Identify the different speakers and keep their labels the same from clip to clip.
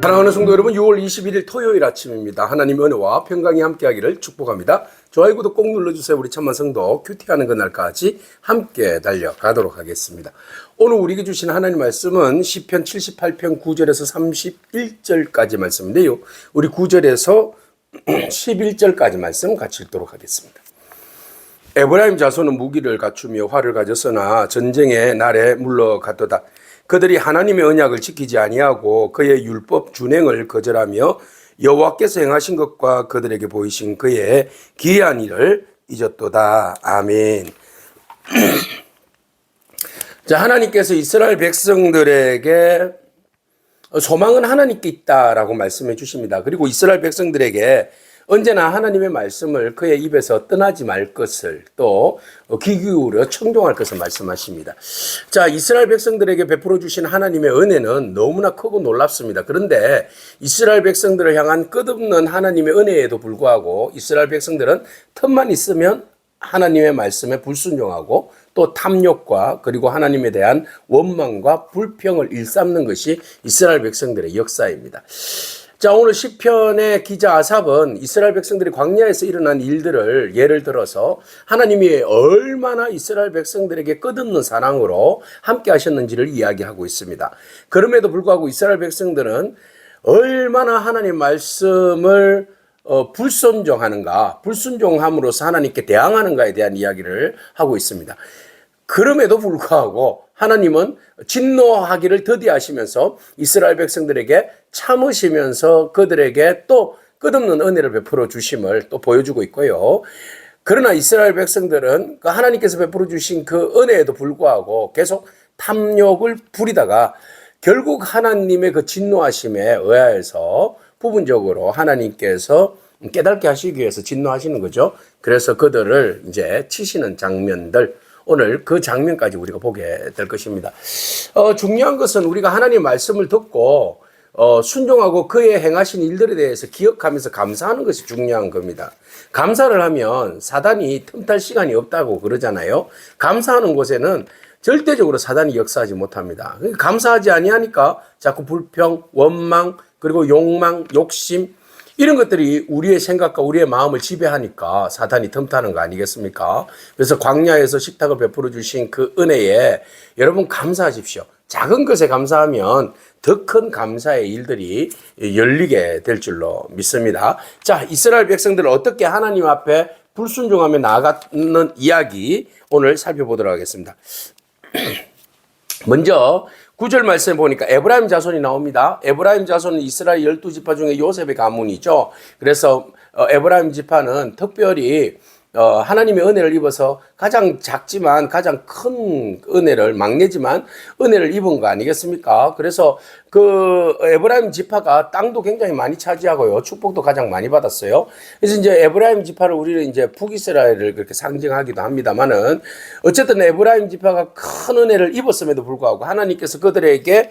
Speaker 1: 사랑하는 성도 여러분, 6월 21일 토요일 아침입니다. 하나님의 은혜와 평강이 함께하기를 축복합니다. 좋아요, 구독 꼭 눌러주세요. 우리 참만 성도 큐티하는 그날까지 함께 달려가도록 하겠습니다. 오늘 우리에게 주신 하나님 말씀은 시편 78편 9절에서 31절까지 말씀인데요. 우리 9절에서 11절까지 말씀 같이 읽도록 하겠습니다. 에브라임 자손은 무기를 갖추며 활을 가졌으나 전쟁의 날에 물러갔도다. 그들이 하나님의 언약을 지키지 아니하고 그의 율법 준행을 거절하며 여호와께서 행하신 것과 그들에게 보이신 그의 기이한 일을 잊었도다. 아멘. 자, 하나님께서 이스라엘 백성들에게 소망은 하나님께 있다라고 말씀해 주십니다. 그리고 이스라엘 백성들에게 언제나 하나님의 말씀을 그의 입에서 떠나지 말 것을 또 귀 기울여 청종할 것을 말씀하십니다. 자, 이스라엘 백성들에게 베풀어 주신 하나님의 은혜는 너무나 크고 놀랍습니다. 그런데 이스라엘 백성들을 향한 끝없는 하나님의 은혜에도 불구하고 이스라엘 백성들은 틈만 있으면 하나님의 말씀에 불순종하고 또 탐욕과 그리고 하나님에 대한 원망과 불평을 일삼는 것이 이스라엘 백성들의 역사입니다. 자, 오늘 시편의 기자 아삽은 이스라엘 백성들이 광야에서 일어난 일들을 예를 들어서 하나님이 얼마나 이스라엘 백성들에게 끝없는 사랑으로 함께 하셨는지를 이야기하고 있습니다. 그럼에도 불구하고 이스라엘 백성들은 얼마나 하나님 말씀을 불순종하는가, 불순종함으로써 하나님께 대항하는가에 대한 이야기를 하고 있습니다. 그럼에도 불구하고 하나님은 진노하기를 더디하시면서 이스라엘 백성들에게 참으시면서 그들에게 또 끝없는 은혜를 베풀어 주심을 또 보여주고 있고요. 그러나 이스라엘 백성들은 하나님께서 베풀어 주신 그 은혜에도 불구하고 계속 탐욕을 부리다가 결국 하나님의 그 진노하심에 의하여서 부분적으로 하나님께서 깨닫게 하시기 위해서 진노하시는 거죠. 그래서 그들을 이제 치시는 장면들, 오늘 그 장면까지 우리가 보게 될 것입니다. 중요한 것은 우리가 하나님의 말씀을 듣고 순종하고 그의 행하신 일들에 대해서 기억하면서 감사하는 것이 중요한 겁니다. 감사를 하면 사단이 틈탈 시간이 없다고 그러잖아요. 감사하는 곳에는 절대적으로 사단이 역사하지 못합니다. 감사하지 아니하니까 자꾸 불평, 원망, 그리고 욕망, 욕심 이런 것들이 우리의 생각과 우리의 마음을 지배하니까 사단이 틈타는 거 아니겠습니까? 그래서 광야에서 식탁을 베풀어 주신 그 은혜에 여러분 감사하십시오. 작은 것에 감사하면 더 큰 감사의 일들이 열리게 될 줄로 믿습니다. 자, 이스라엘 백성들을 어떻게 하나님 앞에 불순종하며 나아가는 이야기 오늘 살펴보도록 하겠습니다. 먼저 9절 말씀에 보니까 에브라임 자손이 나옵니다. 에브라임 자손은 이스라엘 12지파 중에 요셉의 가문이죠. 그래서 에브라임 지파는 특별히 하나님의 은혜를 입어서 가장 작지만 가장 큰 은혜를, 막내지만 은혜를 입은 거 아니겠습니까? 그래서 그 에브라임 지파가 땅도 굉장히 많이 차지하고요. 축복도 가장 많이 받았어요. 그래서 이제 에브라임 지파를 우리는 이제 북이스라엘을 그렇게 상징하기도 합니다만은 어쨌든 에브라임 지파가 큰 은혜를 입었음에도 불구하고 하나님께서 그들에게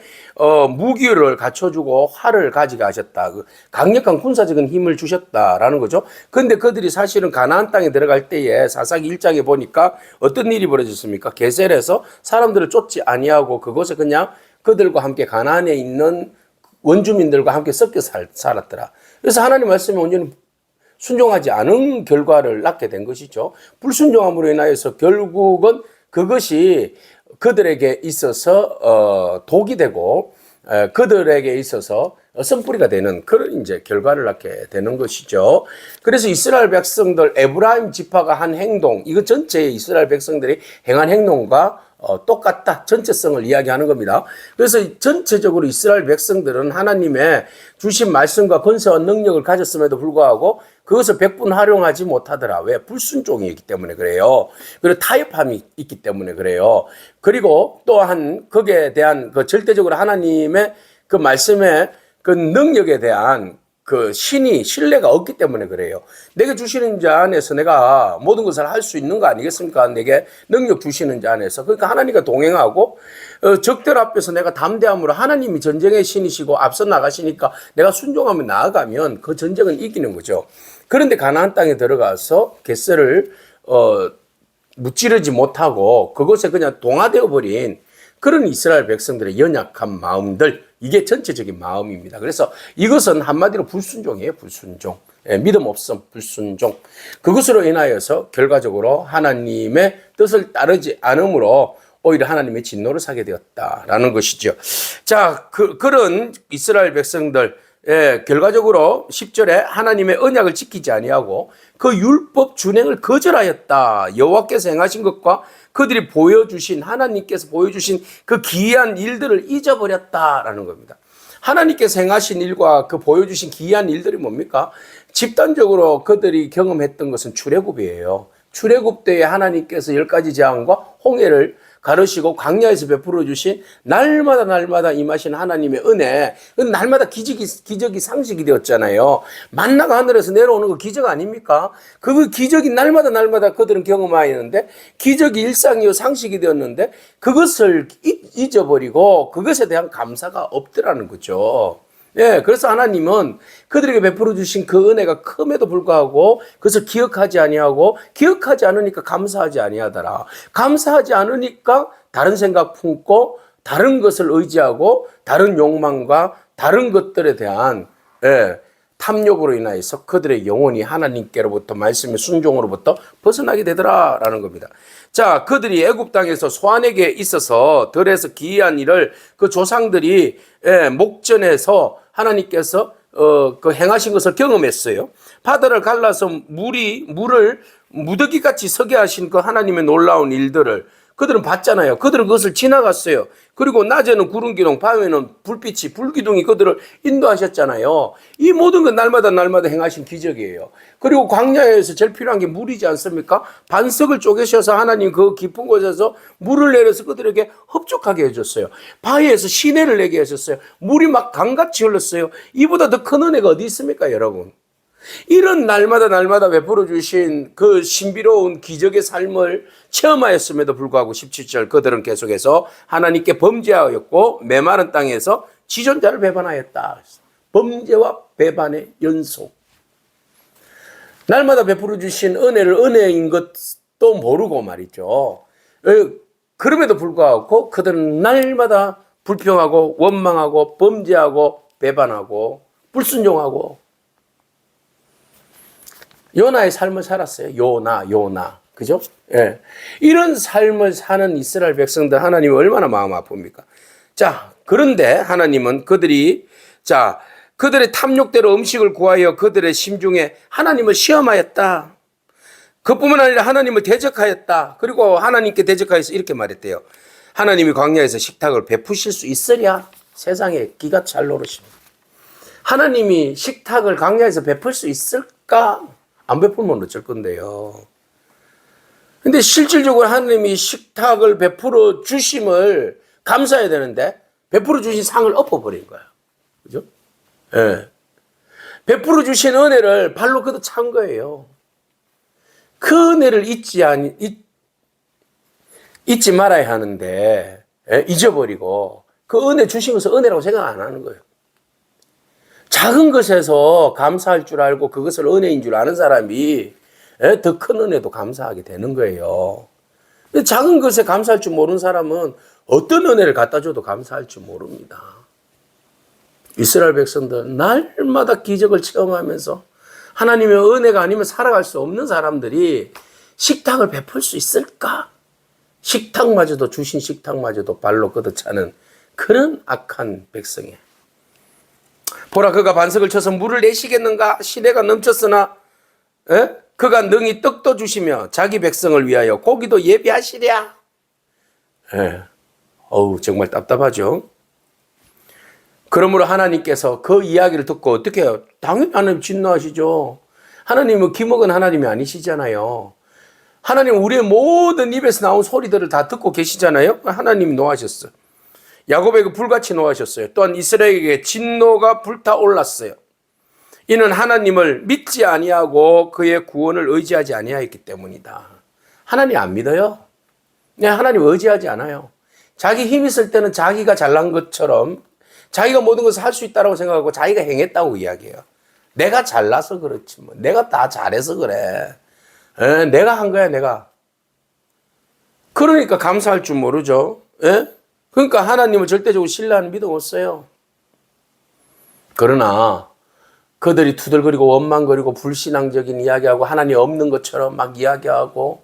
Speaker 1: 무기를 갖춰주고 활을 가지게 하셨다. 강력한 군사적인 힘을 주셨다라는 거죠. 근데 그들이 사실은 가나안 땅에 들어갈 때에 사사기 1장에 보니까 어떤 일이 벌어졌습니까? 게셀에서 사람들을 쫓지 아니하고 그곳에 그냥 그들과 함께 가나안에 있는 원주민들과 함께 섞여 살았더라. 그래서 하나님 말씀에 온전히 순종하지 않은 결과를 낳게 된 것이죠. 불순종함으로 인하여서 결국은 그것이 그들에게 있어서 독이 되고 그들에게 있어서 선뿌리가 되는 그런 이제 결과를 낳게 되는 것이죠. 그래서 이스라엘 백성들 에브라임 지파가 한 행동, 이거 전체 이스라엘 백성들이 행한 행동과 똑같다. 전체성을 이야기하는 겁니다. 그래서 전체적으로 이스라엘 백성들은 하나님의 주신 말씀과 권세와 능력을 가졌음에도 불구하고 그것을 100분 활용하지 못하더라. 왜? 불순종이기 때문에 그래요. 그리고 타협함이 있기 때문에 그래요. 그리고 또한 거기에 대한 그 절대적으로 하나님의 그 말씀의 그 능력에 대한 그 신뢰가 없기 때문에 그래요. 내게 주시는 자 안에서 내가 모든 것을 할 수 있는 거 아니겠습니까? 내게 능력 주시는 자 안에서. 그러니까 하나님과 동행하고 적들 앞에서 내가 담대함으로 하나님이 전쟁의 신이시고 앞서 나가시니까 내가 순종하며 나아가면 그 전쟁은 이기는 거죠. 그런데 가나안 땅에 들어가서 겟셀을 무찌르지 못하고 그것에 그냥 동화되어 버린 그런 이스라엘 백성들의 연약한 마음들, 이게 전체적인 마음입니다. 그래서 이것은 한마디로 불순종이에요. 불순종. 예, 믿음 없음, 불순종. 그것으로 인하여서 결과적으로 하나님의 뜻을 따르지 않으므로 오히려 하나님의 진노를 사게 되었다라는 것이죠. 자, 그런 이스라엘 백성들, 예, 결과적으로 10절에 하나님의 언약을 지키지 아니하고 그 율법 준행을 거절하였다. 여호와께서 행하신 것과 그들이 보여주신, 하나님께서 보여주신 그 기이한 일들을 잊어버렸다라는 겁니다. 하나님께서 행하신 일과 그 보여주신 기이한 일들이 뭡니까? 집단적으로 그들이 경험했던 것은 출애굽이에요. 출애굽 때에 하나님께서 10가지 재앙과 홍해를 가르시고 광야에서 베풀어 주신 날마다 임하신 하나님의 은혜, 날마다 기적이 상식이 되었잖아요. 만나가 하늘에서 내려오는 거 기적 아닙니까? 그 기적이 날마다 그들은 경험하였는데, 기적이 일상이요 상식이 되었는데 그것을 잊어버리고 그것에 대한 감사가 없더라는 거죠. 예, 그래서 하나님은 그들에게 베풀어 주신 그 은혜가 큼에도 불구하고 그것을 기억하지 아니하고, 기억하지 않으니까 감사하지 아니하더라. 감사하지 않으니까 다른 생각 품고 다른 것을 의지하고 다른 욕망과 다른 것들에 대한, 예, 탐욕으로 인하여서 그들의 영혼이 하나님께로부터 말씀의 순종으로부터 벗어나게 되더라라는 겁니다. 자, 그들이 애굽 땅에서 소환에게 있어서 들에서 기이한 일을 그 조상들이, 예, 목전에서 하나님께서 그 행하신 것을 경험했어요. 바다를 갈라서 물을 무더기같이 서게 하신 그 하나님의 놀라운 일들을 그들은 봤잖아요. 그들은 그것을 지나갔어요. 그리고 낮에는 구름 기둥, 밤에는 불빛이, 불기둥이 그들을 인도하셨잖아요. 이 모든 건 날마다 행하신 기적이에요. 그리고 광야에서 제일 필요한 게 물이지 않습니까? 반석을 쪼개셔서 하나님 그 깊은 곳에서 물을 내려서 그들에게 흡족하게 해줬어요. 바위에서 시내를 내게 하셨어요. 물이 막 강같이 흘렀어요. 이보다 더 큰 은혜가 어디 있습니까, 여러분? 이런 날마다 베풀어 주신 그 신비로운 기적의 삶을 체험하였음에도 불구하고 17절 그들은 계속해서 하나님께 범죄하였고 메마른 땅에서 지존자를 배반하였다. 범죄와 배반의 연속. 날마다 베풀어 주신 은혜를 은혜인 것도 모르고 말이죠. 그럼에도 불구하고 그들은 날마다 불평하고 원망하고 범죄하고 배반하고 불순종하고 요나의 삶을 살았어요. 요나. 그죠? 예. 이런 삶을 사는 이스라엘 백성들 하나님이 얼마나 마음 아픕니까? 자, 그런데 하나님은 그들의 탐욕대로 음식을 구하여 그들의 심중에 하나님을 시험하였다. 그뿐만 아니라 하나님을 대적하였다. 그리고 하나님께 대적하여서 이렇게 말했대요. 하나님이 광야에서 식탁을 베푸실 수 있으랴? 세상에 기가 찰 노릇입니다. 하나님이 식탁을 광야에서 베풀 수 있을까? 안 베풀면 어쩔 건데요. 근데 실질적으로 하나님이 식탁을 베풀어 주심을 감사해야 되는데 베풀어 주신 상을 엎어버린 거예요. 그죠? 예. 베풀어 주신 은혜를 발로 걷어 찬 거예요. 그 은혜를 잊지 말아야 하는데, 예? 잊어버리고 그 은혜 주신 것을 은혜라고 생각 안 하는 거예요. 작은 것에서 감사할 줄 알고 그것을 은혜인 줄 아는 사람이 더 큰 은혜도 감사하게 되는 거예요. 근데 작은 것에 감사할 줄 모르는 사람은 어떤 은혜를 갖다 줘도 감사할 줄 모릅니다. 이스라엘 백성들 날마다 기적을 체험하면서 하나님의 은혜가 아니면 살아갈 수 없는 사람들이 식탁을 베풀 수 있을까? 주신 식탁마저도 발로 걷어차는 그런 악한 백성이에요. 보라, 그가 반석을 쳐서 물을 내시겠는가? 시내가 넘쳤으나 그가 능히 떡도 주시며 자기 백성을 위하여 고기도 예비하시랴. 정말 답답하죠. 그러므로 하나님께서 그 이야기를 듣고 어떻게 해요? 당연히 하나님 진노하시죠. 하나님은 기먹은 하나님이 아니시잖아요. 하나님은 우리의 모든 입에서 나온 소리들을 다 듣고 계시잖아요. 하나님이 노하셨어. 야곱에게 불같이 노하셨어요. 또한 이스라엘에게 진노가 불타올랐어요. 이는 하나님을 믿지 아니하고 그의 구원을 의지하지 아니하였기 때문이다. 하나님 안 믿어요? 네, 하나님 의지하지 않아요. 자기 힘 있을 때는 자기가 잘난 것처럼 자기가 모든 것을 할 수 있다고 생각하고 자기가 행했다고 이야기해요. 내가 잘나서 그렇지 뭐. 내가 다 잘해서 그래. 내가 한 거야, 내가. 그러니까 감사할 줄 모르죠. 그러니까 하나님을 절대적으로 신뢰하는 믿음 없어요. 그러나 그들이 투덜거리고 원망거리고 불신앙적인 이야기하고 하나님 없는 것처럼 막 이야기하고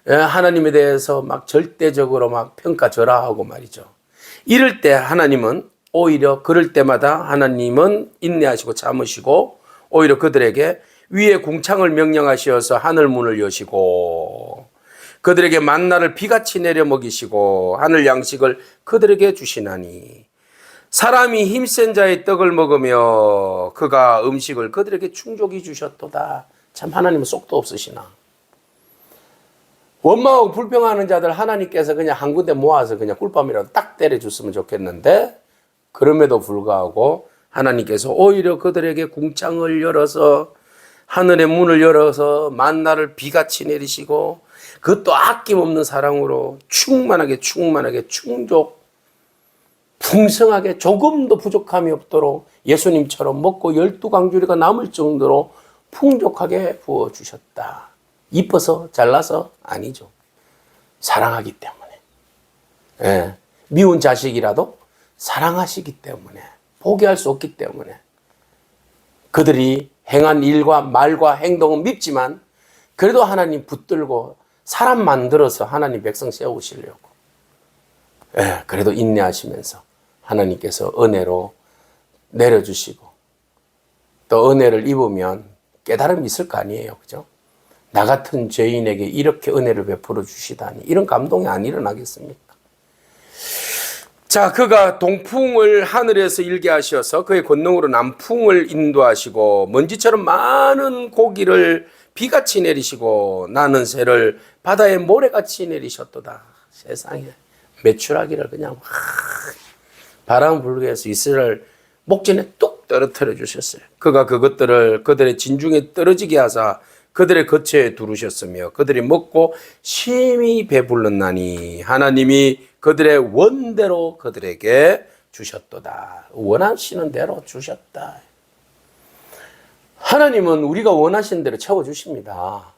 Speaker 1: 하나님에 대해서 막 절대적으로 막 평가절하하고 말이죠. 이럴 때 하나님은 오히려 그럴 때마다 하나님은 인내하시고 참으시고 오히려 그들에게 위에 궁창을 명령하시어서 하늘 문을 여시고 그들에게 만나를 비같이 내려 먹이시고 하늘 양식을 그들에게 주시나니 사람이 힘센 자의 떡을 먹으며 그가 음식을 그들에게 충족히 주셨도다. 참 하나님은 속도 없으시나. 원망하고 불평하는 자들 하나님께서 그냥 한 군데 모아서 그냥 꿀밤이라도 딱 때려줬으면 좋겠는데 그럼에도 불구하고 하나님께서 오히려 그들에게 궁창을 열어서 하늘의 문을 열어서 만나를 비같이 내리시고 그것도 아낌없는 사랑으로 충만하게 충족 풍성하게 조금도 부족함이 없도록 예수님처럼 먹고 12강주리가 남을 정도로 풍족하게 부어주셨다. 이뻐서 잘나서 아니죠. 사랑하기 때문에. 예. 미운 자식이라도 사랑하시기 때문에 포기할 수 없기 때문에 그들이 행한 일과 말과 행동은 밉지만 그래도 하나님 붙들고 사람 만들어서 하나님 백성 세우시려고 예. 그래도 인내하시면서 하나님께서 은혜로 내려주시고 또 은혜를 입으면 깨달음이 있을 거 아니에요. 그죠? 나 같은 죄인에게 이렇게 은혜를 베풀어 주시다니 이런 감동이 안 일어나겠습니까? 자, 그가 동풍을 하늘에서 일게 하셔서 그의 권능으로 남풍을 인도하시고 먼지처럼 많은 고기를 비같이 내리시고 나는 새를 바다에 모래같이 내리셨도다. 세상에 메추라기를 그냥 바람 불게 해서 이스라엘 목전에 뚝 떨어뜨려 주셨어요. 그가 그것들을 그들의 진중에 떨어지게 하사 그들의 거처에 두르셨으며 그들이 먹고 심히 배불렀나니 하나님이 그들의 원대로 그들에게 주셨도다. 원하시는 대로 주셨다. 하나님은 우리가 원하시는 대로 채워주십니다.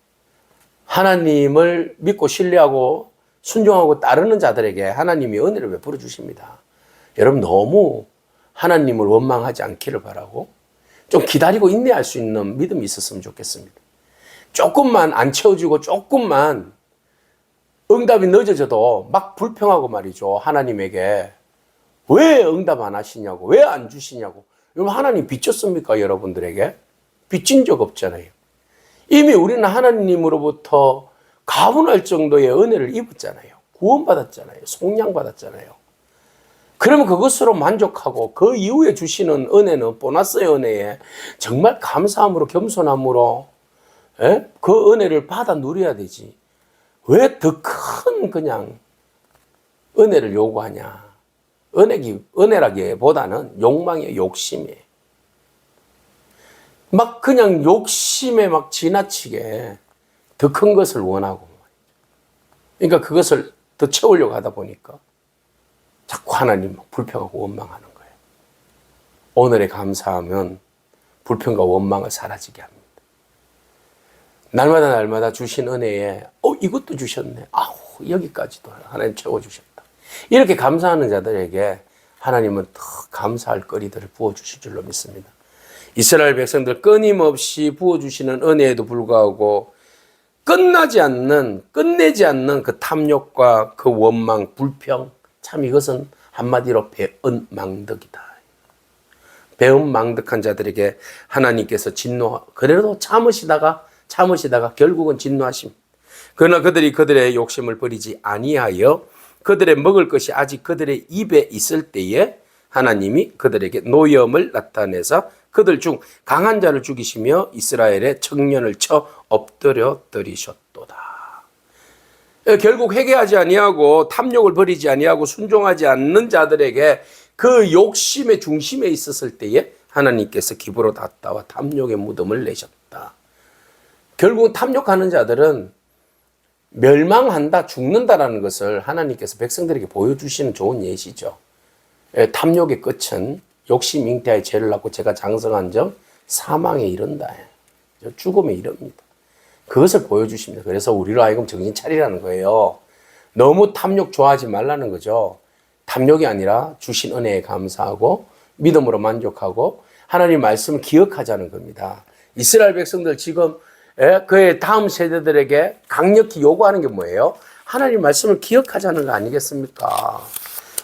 Speaker 1: 하나님을 믿고 신뢰하고 순종하고 따르는 자들에게 하나님이 은혜를 베풀어 주십니다. 여러분 너무 하나님을 원망하지 않기를 바라고 좀 기다리고 인내할 수 있는 믿음이 있었으면 좋겠습니다. 조금만 안 채워주고 조금만 응답이 늦어져도 막 불평하고 말이죠. 하나님에게 왜 응답 안 하시냐고 왜 안 주시냐고. 여러분 하나님 빚졌습니까? 여러분들에게 빚진 적 없잖아요. 이미 우리는 하나님으로부터 가분할 정도의 은혜를 입었잖아요. 구원받았잖아요. 속량받았잖아요. 그러면 그것으로 만족하고 그 이후에 주시는 은혜는 보너스의 은혜에 정말 감사함으로 겸손함으로 그 은혜를 받아 누려야 되지. 왜 더 큰 그냥 은혜를 요구하냐. 은혜라기보다는 욕망이에요. 욕심이에요. 막 그냥 욕심에 막 지나치게 더 큰 것을 원하고 그러니까 그것을 더 채우려고 하다 보니까 자꾸 하나님 불평하고 원망하는 거예요. 오늘의 감사하면 불평과 원망을 사라지게 합니다. 날마다 주신 은혜에 이것도 주셨네. 여기까지도 하나님 채워주셨다. 이렇게 감사하는 자들에게 하나님은 더 감사할 거리들을 부어주실 줄로 믿습니다. 이스라엘 백성들 끊임없이 부어주시는 은혜에도 불구하고 끝내지 않는 그 탐욕과 그 원망, 불평, 참 이것은 한마디로 배은망덕이다. 배은망덕한 자들에게 하나님께서 그래도 참으시다가 결국은 진노하십니다. 그러나 그들이 그들의 욕심을 버리지 아니하여 그들의 먹을 것이 아직 그들의 입에 있을 때에 하나님이 그들에게 노염을 나타내서 그들 중 강한 자를 죽이시며 이스라엘의 청년을 쳐 엎드려 때리셨도다. 결국 회개하지 아니하고 탐욕을 버리지 아니하고 순종하지 않는 자들에게 그 욕심의 중심에 있었을 때에 하나님께서 기브로 닷다와 탐욕의 무덤을 내셨다. 결국 탐욕하는 자들은 멸망한다, 죽는다라는 것을 하나님께서 백성들에게 보여주시는 좋은 예시죠. 탐욕의 끝은 욕심 잉태하여 죄를 낳고 죄가 장성한 점 사망에 이른다. 죽음에 이릅니다. 그것을 보여주십니다. 그래서 우리로 하여금 정신 차리라는 거예요. 너무 탐욕 좋아하지 말라는 거죠. 탐욕이 아니라 주신 은혜에 감사하고 믿음으로 만족하고 하나님 말씀을 기억하자는 겁니다. 이스라엘 백성들 지금 그의 다음 세대들에게 강력히 요구하는 게 뭐예요? 하나님 말씀을 기억하자는 거 아니겠습니까?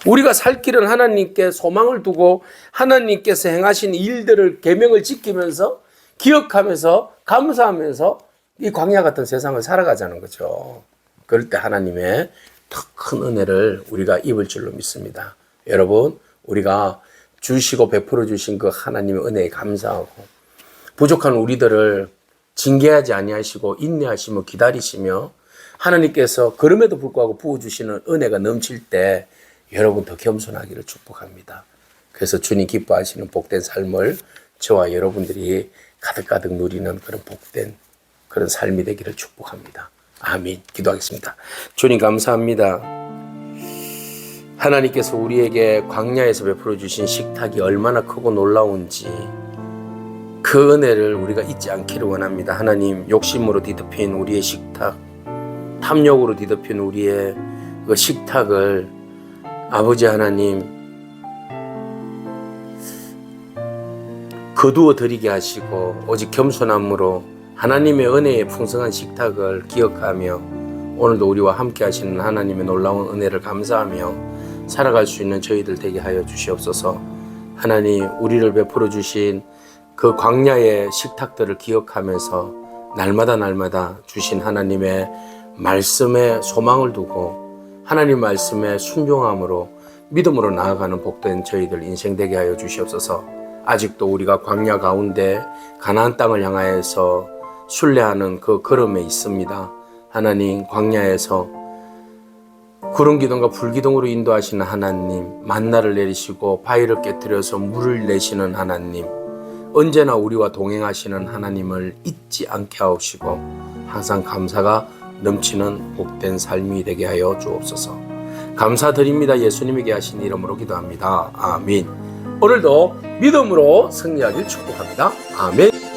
Speaker 1: 우리가 살 길은 하나님께 소망을 두고 하나님께서 행하신 일들을 계명을 지키면서 기억하면서 감사하면서 이 광야 같은 세상을 살아가자는 거죠. 그럴 때 하나님의 더 큰 은혜를 우리가 입을 줄로 믿습니다. 여러분, 우리가 주시고 베풀어 주신 그 하나님의 은혜에 감사하고 부족한 우리들을 징계하지 아니하시고 인내하시며 기다리시며 하나님께서 그럼에도 불구하고 부어주시는 은혜가 넘칠 때 여러분 더 겸손하기를 축복합니다. 그래서 주님 기뻐하시는 복된 삶을 저와 여러분들이 가득가득 누리는 그런 복된 그런 삶이 되기를 축복합니다. 아멘. 기도하겠습니다. 주님 감사합니다. 하나님께서 우리에게 광야에서 베풀어 주신 식탁이 얼마나 크고 놀라운지 그 은혜를 우리가 잊지 않기를 원합니다. 하나님, 욕심으로 뒤덮인 우리의 식탁, 탐욕으로 뒤덮인 우리의 그 식탁을 아버지 하나님 거두어 드리게 하시고 오직 겸손함으로 하나님의 은혜의 풍성한 식탁을 기억하며 오늘도 우리와 함께 하시는 하나님의 놀라운 은혜를 감사하며 살아갈 수 있는 저희들 되게 하여 주시옵소서. 하나님, 우리를 베풀어 주신 그 광야의 식탁들을 기억하면서 날마다 주신 하나님의 말씀에 소망을 두고 하나님 말씀에 순종함으로 믿음으로 나아가는 복된 저희들 인생 되게 하여 주시옵소서. 아직도 우리가 광야 가운데 가나안 땅을 향하여서 순례하는 그 걸음에 있습니다. 하나님, 광야에서 구름 기둥과 불 기둥으로 인도하시는 하나님, 만나를 내리시고 바위를 깨뜨려서 물을 내시는 하나님, 언제나 우리와 동행하시는 하나님을 잊지 않게 하옵시고 항상 감사가 넘치는 복된 삶이 되게 하여 주옵소서. 감사드립니다. 예수님에게 하신 이름으로 기도합니다. 아멘. 오늘도 믿음으로 승리하길 축복합니다. 아멘.